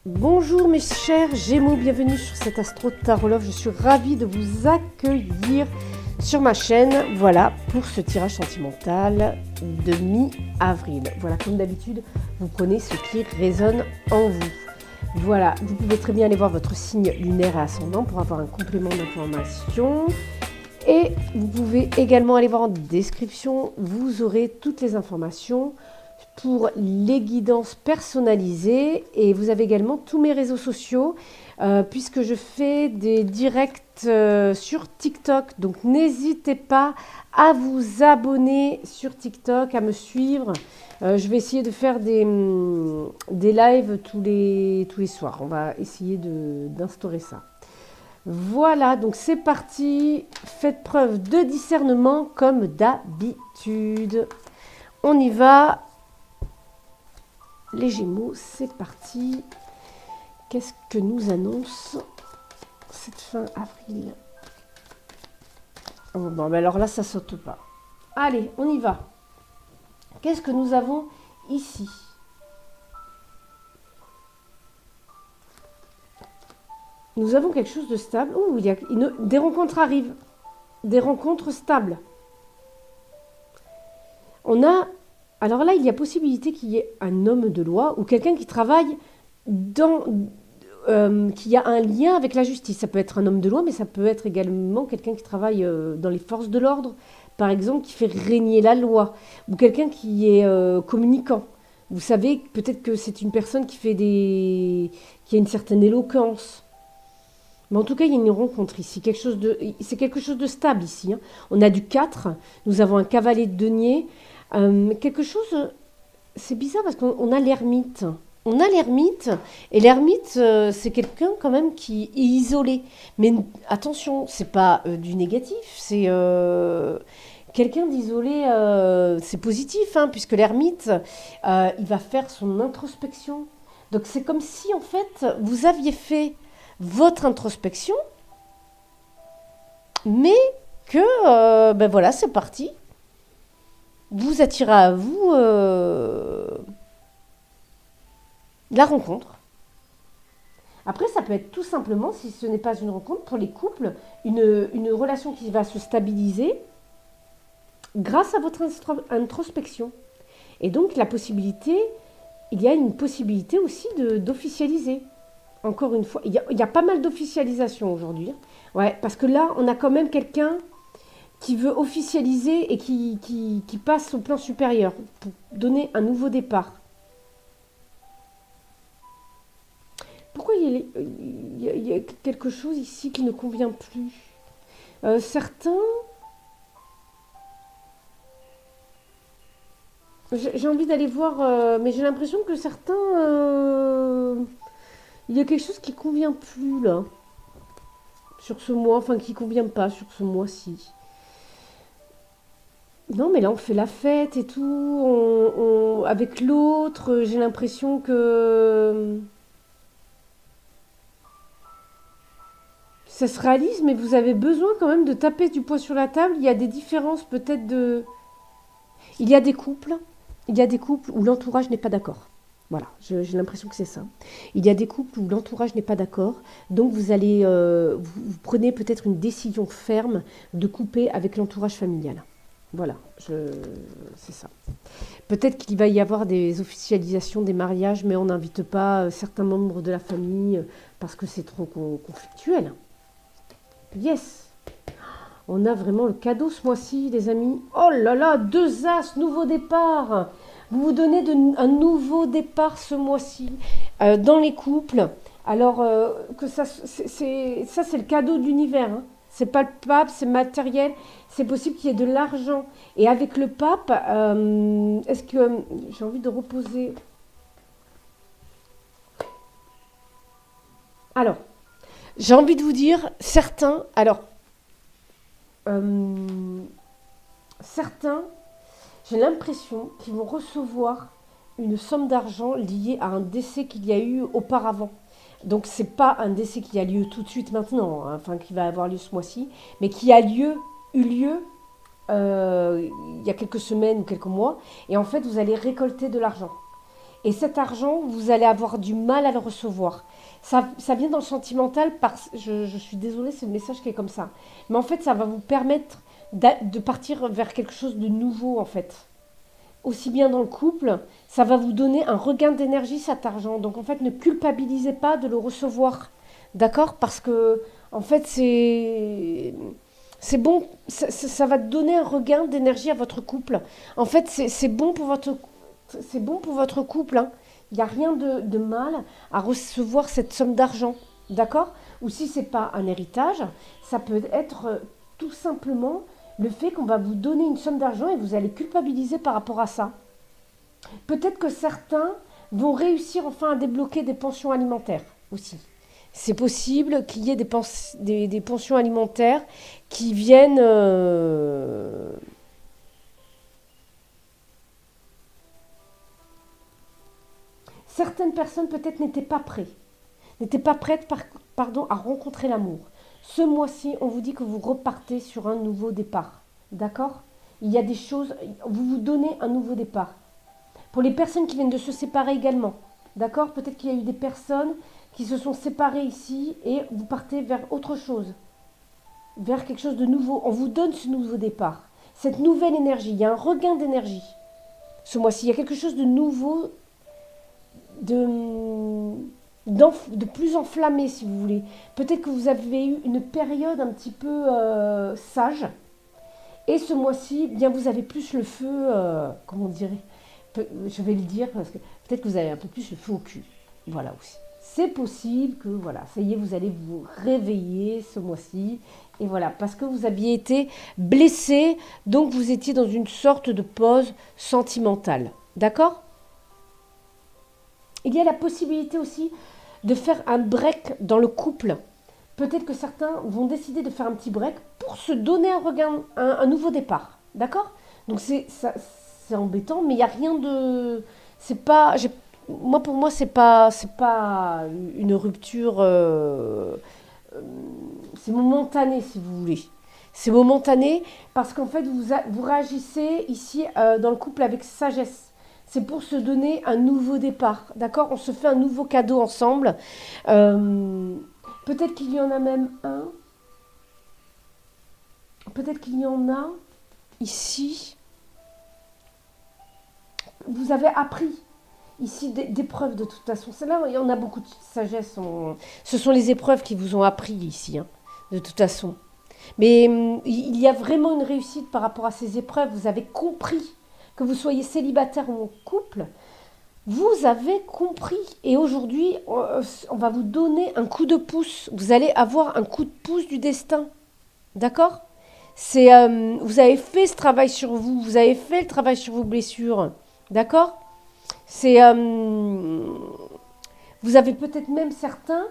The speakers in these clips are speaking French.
Bonjour mes chers Gémeaux, bienvenue sur cet Astro Tarot Love. Je suis ravie de vous accueillir sur ma chaîne, voilà, pour ce tirage sentimental de mi-avril. Voilà, comme d'habitude, vous prenez ce qui résonne en vous. Voilà, vous pouvez très bien aller voir votre signe lunaire et ascendant pour avoir un complément d'information. Et vous pouvez également aller voir en description, vous aurez toutes les informations pour les guidances personnalisées, et vous avez également tous mes réseaux sociaux puisque je fais des directs sur TikTok, donc n'hésitez pas à vous abonner sur TikTok, à me suivre. Je vais essayer de faire des lives tous les soirs, on va essayer d'instaurer ça. Voilà, donc c'est parti, faites preuve de discernement comme d'habitude. On y va. Les Gémeaux, c'est parti. Qu'est-ce que nous annonce cette fin avril? Oh, bon, ben alors là, ça saute pas. Allez, on y va. Qu'est-ce que nous avons ici? Nous avons quelque chose de stable. Ouh, des rencontres arrivent. Des rencontres stables. On a... Alors là, il y a possibilité qu'il y ait un homme de loi ou quelqu'un qui travaille qui a un lien avec la justice. Ça peut être un homme de loi, mais ça peut être également quelqu'un qui travaille dans les forces de l'ordre, par exemple, qui fait régner la loi, ou quelqu'un qui est communicant. Vous savez, peut-être que c'est une personne qui a une certaine éloquence. Mais en tout cas, il y a une rencontre ici. C'est quelque chose de stable ici. Hein. On a du 4, nous avons un cavalier de denier. Quelque chose, c'est bizarre parce qu'on a l'ermite. On a l'ermite, et l'ermite, c'est quelqu'un quand même qui est isolé. Mais attention, c'est pas du négatif, c'est quelqu'un d'isolé, c'est positif, hein, puisque l'ermite, il va faire son introspection. Donc c'est comme si en fait, vous aviez fait votre introspection, mais que, ben voilà, c'est parti. Vous attirez à vous la rencontre. Après, ça peut être tout simplement, si ce n'est pas une rencontre, pour les couples, une relation qui va se stabiliser grâce à votre introspection. Et donc, il y a une possibilité aussi d'officialiser. Encore une fois, il y a pas mal d'officialisation aujourd'hui. Ouais, parce que là, on a quand même quelqu'un qui veut officialiser et qui passe au plan supérieur pour donner un nouveau départ. Pourquoi il y a quelque chose ici qui ne convient plus? Certains... J'ai envie d'aller voir, mais j'ai l'impression que certains... il y a quelque chose qui ne convient plus là, sur ce mois, enfin qui ne convient pas sur ce mois-ci. Non, mais là, on fait la fête et tout, avec l'autre, j'ai l'impression que ça se réalise, mais vous avez besoin quand même de taper du poing sur la table. Il y a des différences peut-être de... Il y a des couples où l'entourage n'est pas d'accord. Voilà, j'ai l'impression que c'est ça. Il y a des couples où l'entourage n'est pas d'accord, donc vous prenez peut-être une décision ferme de couper avec l'entourage familial. Voilà, c'est ça. Peut-être qu'il va y avoir des officialisations des mariages, mais on n'invite pas certains membres de la famille parce que c'est trop conflictuel. Yes! On a vraiment le cadeau ce mois-ci, les amis. Oh là là, 2 as, nouveau départ. Vous vous donnez un nouveau départ ce mois-ci dans les couples. Alors que ça, c'est le cadeau de l'univers. Hein. C'est pas le pape, c'est matériel. C'est possible qu'il y ait de l'argent. Et avec le pape, est-ce que j'ai envie de reposer? Alors, j'ai envie de vous dire, certains, certains, j'ai l'impression qu'ils vont recevoir une somme d'argent liée à un décès qu'il y a eu auparavant. Donc c'est pas un décès qui a lieu tout de suite maintenant, hein, enfin qui va avoir lieu ce mois-ci, mais qui a eu lieu il y a quelques semaines ou quelques mois, et en fait vous allez récolter de l'argent. Et cet argent, vous allez avoir du mal à le recevoir. Ça vient dans le sentimental, je suis désolée, c'est le message qui est comme ça. Mais en fait, ça va vous permettre de partir vers quelque chose de nouveau, en fait. Aussi bien dans le couple, ça va vous donner un regain d'énergie, cet argent. Donc, en fait, ne culpabilisez pas de le recevoir. D'accord? Parce que, en fait, c'est bon, ça va donner un regain d'énergie à votre couple. En fait, c'est bon pour votre couple, hein. Il n'y a rien de mal à recevoir cette somme d'argent, d'accord? Ou si ce n'est pas un héritage, ça peut être tout simplement le fait qu'on va vous donner une somme d'argent et vous allez culpabiliser par rapport à ça. Peut-être que certains vont réussir enfin à débloquer des pensions alimentaires aussi. C'est possible qu'il y ait des pensions alimentaires qui viennent certaines personnes peut-être n'étaient pas prêtes pardon, à rencontrer l'amour. Ce mois-ci, on vous dit que vous repartez sur un nouveau départ. D'accord? Il y a des choses, vous vous donnez un nouveau départ. Pour les personnes qui viennent de se séparer également. D'accord? Peut-être qu'il y a eu des personnes qui se sont séparées ici et vous partez vers autre chose. Vers quelque chose de nouveau. On vous donne ce nouveau départ. Cette nouvelle énergie. Il y a un regain d'énergie. Ce mois-ci, il y a quelque chose de nouveau de, de plus enflammé, si vous voulez. Peut-être que vous avez eu une période un petit peu sage. Et ce mois-ci, bien, vous avez plus le feu, comment on dirait, je vais le dire, parce que peut-être que vous avez un peu plus le feu au cul. Voilà aussi. C'est possible que, voilà, ça y est, vous allez vous réveiller ce mois-ci. Et voilà, parce que vous aviez été blessé, donc vous étiez dans une sorte de pause sentimentale. D'accord? Il y a la possibilité aussi de faire un break dans le couple. Peut-être que certains vont décider de faire un petit break pour se donner un regain, un nouveau départ. D'accord? Donc c'est embêtant, mais il n'y a rien de... C'est pas... Moi, pour moi, c'est pas une rupture... c'est momentané, si vous voulez. C'est momentané parce qu'en fait, vous réagissez ici dans le couple avec sagesse. C'est pour se donner un nouveau départ, d'accord? On se fait un nouveau cadeau ensemble. Euh, Peut-être qu'il y en a même un. Peut-être qu'il y en a ici. Vous avez appris ici des preuves de toute façon. C'est là, il y en a beaucoup de sagesse. Ce sont les épreuves qui vous ont appris ici, hein, de toute façon. Mais il y a vraiment une réussite par rapport à ces épreuves. Vous avez compris que vous soyez célibataire ou en couple. Vous avez compris. Et aujourd'hui, on va vous donner un coup de pouce. Vous allez avoir un coup de pouce du destin. D'accord? Vous avez fait ce travail sur vous. Vous avez fait le travail sur vos blessures. D'accord? C'est, vous avez peut-être même certains,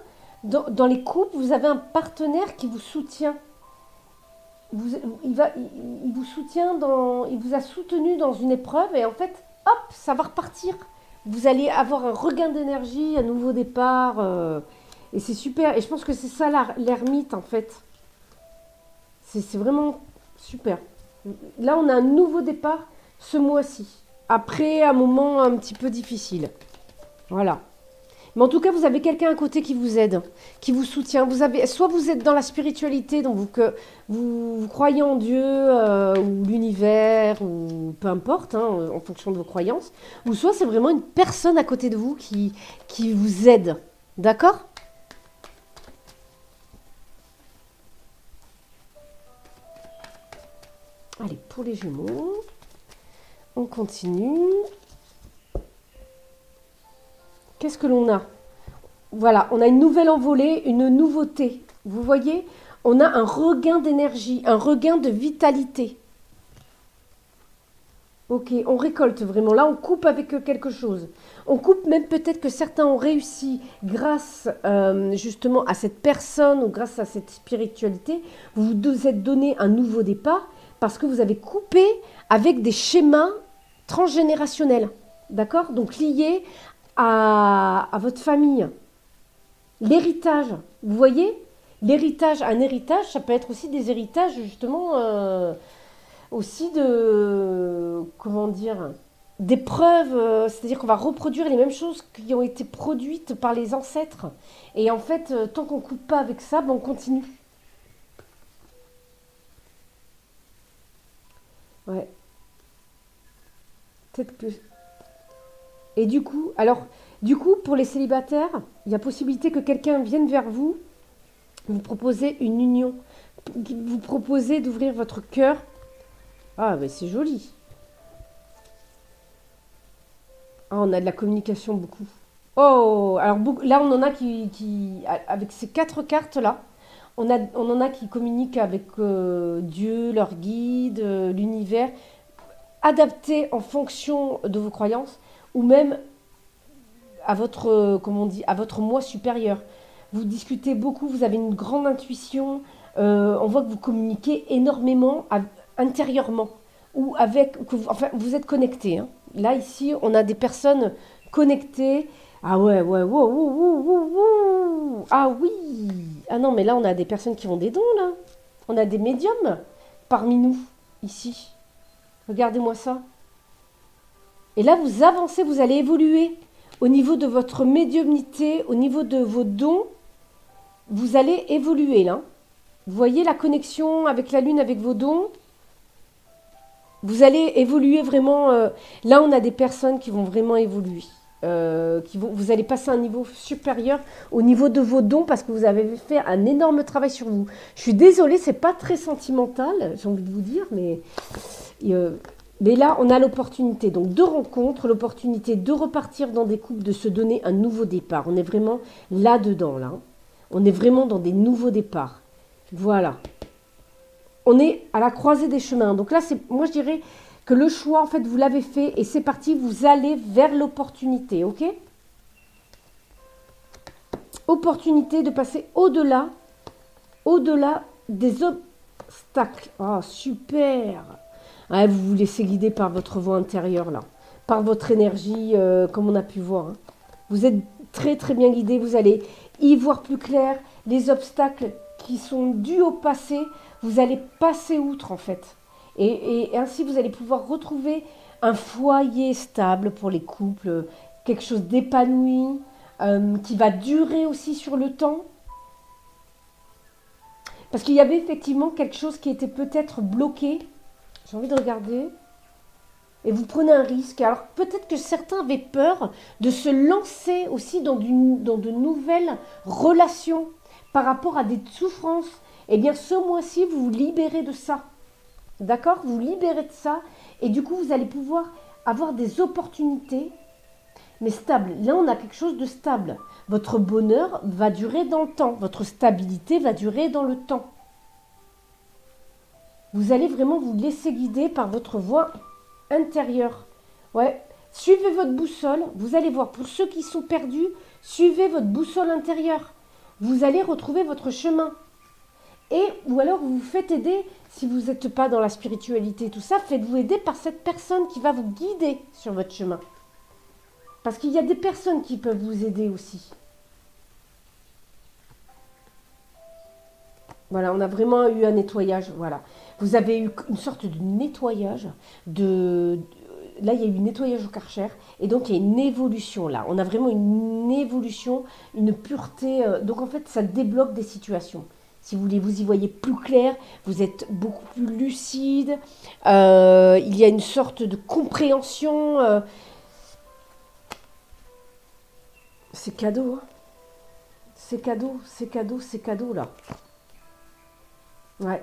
dans les couples, vous avez un partenaire qui vous soutient. Il vous soutient il vous a soutenu dans une épreuve et en fait, hop, ça va repartir. Vous allez avoir un regain d'énergie, un nouveau départ, et c'est super. Et je pense que c'est ça l'ermite en fait. C'est vraiment super. Là, on a un nouveau départ ce mois-ci, après un moment un petit peu difficile. Voilà. Mais en tout cas, vous avez quelqu'un à côté qui vous aide, qui vous soutient. Soit vous êtes dans la spiritualité, donc que vous croyez en Dieu ou l'univers, ou peu importe, hein, en fonction de vos croyances, ou soit c'est vraiment une personne à côté de vous qui vous aide. D'accord? Allez, pour les Gémeaux, on continue. Qu'est-ce que l'on a? Voilà, on a une nouvelle envolée, une nouveauté. Vous voyez, on a un regain d'énergie, un regain de vitalité. Ok, on récolte vraiment. Là, on coupe avec quelque chose. On coupe même peut-être que certains ont réussi grâce justement à cette personne ou grâce à cette spiritualité. Vous vous êtes donné un nouveau départ parce que vous avez coupé avec des schémas transgénérationnels. D'accord? Donc liés à votre famille. L'héritage, vous voyez? L'héritage, un héritage, ça peut être aussi des héritages justement aussi de, comment dire, des preuves, c'est-à-dire qu'on va reproduire les mêmes choses qui ont été produites par les ancêtres. Et en fait, tant qu'on coupe pas avec ça, ben, on continue. Ouais, peut-être que... Et du coup, pour les célibataires, il y a possibilité que quelqu'un vienne vers vous, vous proposer une union, vous proposer d'ouvrir votre cœur. Ah, mais c'est joli. Ah, on a de la communication beaucoup. Oh, alors là, on en a avec ces quatre cartes-là, on en a qui communiquent avec Dieu, leur guide, l'univers, adapté en fonction de vos croyances, ou même à votre, comment on dit, à votre moi supérieur. Vous discutez beaucoup, vous avez une grande intuition, on voit que vous communiquez énormément intérieurement, ou avec, enfin, vous êtes connecté, hein. Là, ici, on a des personnes connectées. Ah ouais, ouais, wow, wow, wow, wow, wow. Ah oui. Ah non, mais là, on a des personnes qui ont des dons, là. On a des médiums parmi nous, ici. Regardez-moi ça. Et là, vous avancez, vous allez évoluer. Au niveau de votre médiumnité, au niveau de vos dons, vous allez évoluer, là. Vous voyez la connexion avec la Lune, avec vos dons. Vous allez évoluer vraiment. Là, on a des personnes qui vont vraiment évoluer. Vous allez passer à un niveau supérieur au niveau de vos dons parce que vous avez fait un énorme travail sur vous. Je suis désolée, c'est pas très sentimental, j'ai envie de vous dire, mais là, on a l'opportunité donc de rencontre, l'opportunité de repartir dans des couples, de se donner un nouveau départ. On est vraiment là-dedans, là. On est vraiment dans des nouveaux départs. Voilà. On est à la croisée des chemins. Donc là, moi je dirais que le choix, en fait, vous l'avez fait et c'est parti, vous allez vers l'opportunité, ok? Opportunité de passer au-delà des obstacles. Oh, super! Ouais, vous vous laissez guider par votre voix intérieure, là. Par votre énergie, comme on a pu voir, hein. Vous êtes très, très bien guidé. Vous allez y voir plus clair. Les obstacles qui sont dus au passé, vous allez passer outre, en fait. Et ainsi, vous allez pouvoir retrouver un foyer stable pour les couples, quelque chose d'épanoui, qui va durer aussi sur le temps. Parce qu'il y avait effectivement quelque chose qui était peut-être bloqué. J'ai envie de regarder. Et vous prenez un risque. Alors peut-être que certains avaient peur de se lancer aussi dans de nouvelles relations par rapport à des souffrances. Eh bien ce mois-ci, vous vous libérez de ça. D'accord? Vous libérez de ça. Et du coup, vous allez pouvoir avoir des opportunités, mais stables. Là, on a quelque chose de stable. Votre bonheur va durer dans le temps. Votre stabilité va durer dans le temps. Vous allez vraiment vous laisser guider par votre voix intérieure. Ouais. Suivez votre boussole. Vous allez voir, pour ceux qui sont perdus, suivez votre boussole intérieure. Vous allez retrouver votre chemin. Ou alors vous vous faites aider, si vous n'êtes pas dans la spiritualité et tout ça, faites-vous aider par cette personne qui va vous guider sur votre chemin. Parce qu'il y a des personnes qui peuvent vous aider aussi. Voilà, on a vraiment eu un nettoyage, voilà. Vous avez eu une sorte de nettoyage, là il y a eu un nettoyage au Karcher, et donc il y a une évolution là. On a vraiment une évolution, une pureté, donc en fait ça débloque des situations. Si vous voulez, vous y voyez plus clair, vous êtes beaucoup plus lucide, il y a une sorte de compréhension. C'est cadeau, hein. C'est cadeau, c'est cadeau, c'est cadeau là. Ouais.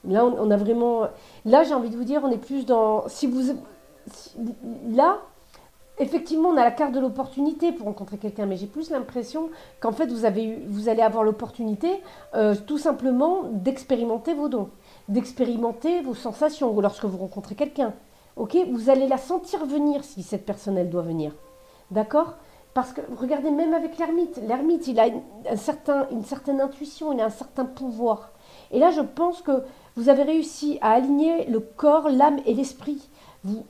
Là, on a vraiment. Là, j'ai envie de vous dire, on est plus dans. Là, effectivement, on a la carte de l'opportunité pour rencontrer quelqu'un, mais j'ai plus l'impression qu'en fait, vous allez avoir l'opportunité, tout simplement, d'expérimenter vos dons, d'expérimenter vos sensations lorsque vous rencontrez quelqu'un. Ok? Vous allez la sentir venir si cette personne, elle doit venir. D'accord? Parce que, regardez, même avec l'ermite, il a une certaine intuition, il a un certain pouvoir. Et là, je pense que vous avez réussi à aligner le corps, l'âme et l'esprit. Vous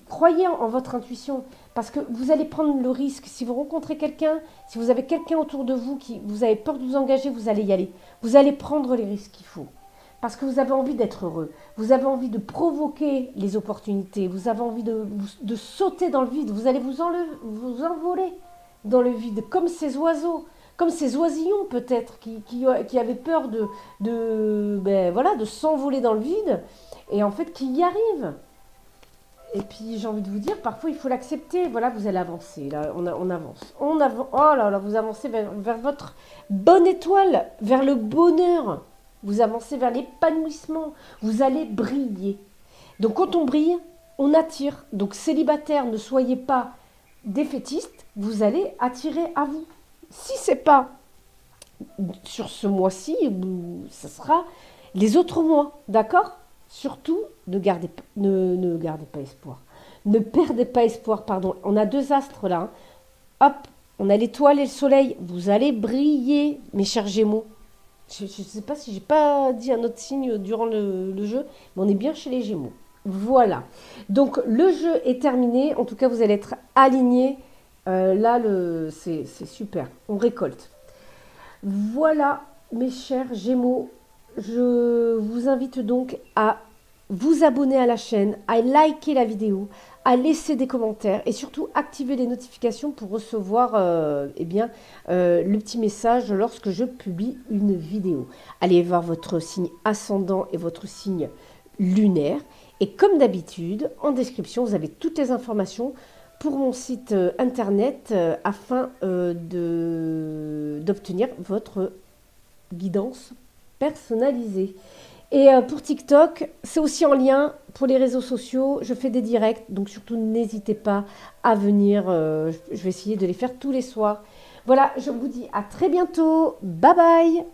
croyez en votre intuition, parce que vous allez prendre le risque. Si vous rencontrez quelqu'un, si vous avez quelqu'un autour de vous qui vous avez peur de vous engager, vous allez y aller. Vous allez prendre les risques qu'il faut. parce que vous avez envie d'être heureux, vous avez envie de provoquer les opportunités, vous avez envie de sauter dans le vide, vous allez vous envoler dans le vide, comme ces oiseaux, comme ces oisillons peut-être, qui avaient peur de s'envoler dans le vide, et en fait qui y arrivent. Et puis j'ai envie de vous dire, parfois il faut l'accepter. Voilà, vous allez avancer. Là, on avance. Oh là là, vous avancez vers votre bonne étoile, vers le bonheur. Vous avancez vers l'épanouissement. Vous allez briller. Donc quand on brille, on attire. Donc célibataire, ne soyez pas défaitiste. Vous allez attirer à vous. Si c'est pas sur ce mois-ci, ça sera les autres mois. D'accord ? Surtout, ne gardez pas espoir. Ne perdez pas espoir, pardon. On a 2 astres là. Hop, on a l'étoile et le soleil. Vous allez briller, mes chers Gémeaux. Je ne sais pas si j'ai pas dit un autre signe durant le jeu, mais on est bien chez les Gémeaux. Voilà. Donc, le jeu est terminé. En tout cas, vous allez être alignés. Là, c'est super. On récolte. Voilà, mes chers Gémeaux. Je vous invite donc à vous abonner à la chaîne, à liker la vidéo, à laisser des commentaires et surtout activer les notifications pour recevoir le petit message lorsque je publie une vidéo. Allez voir votre signe ascendant et votre signe lunaire. Et comme d'habitude, en description, vous avez toutes les informations pour mon site internet afin d'obtenir votre guidance personnalisée. Et pour TikTok, c'est aussi en lien pour les réseaux sociaux. Je fais des directs, donc surtout n'hésitez pas à venir. Je vais essayer de les faire tous les soirs. Voilà, je vous dis à très bientôt. Bye bye.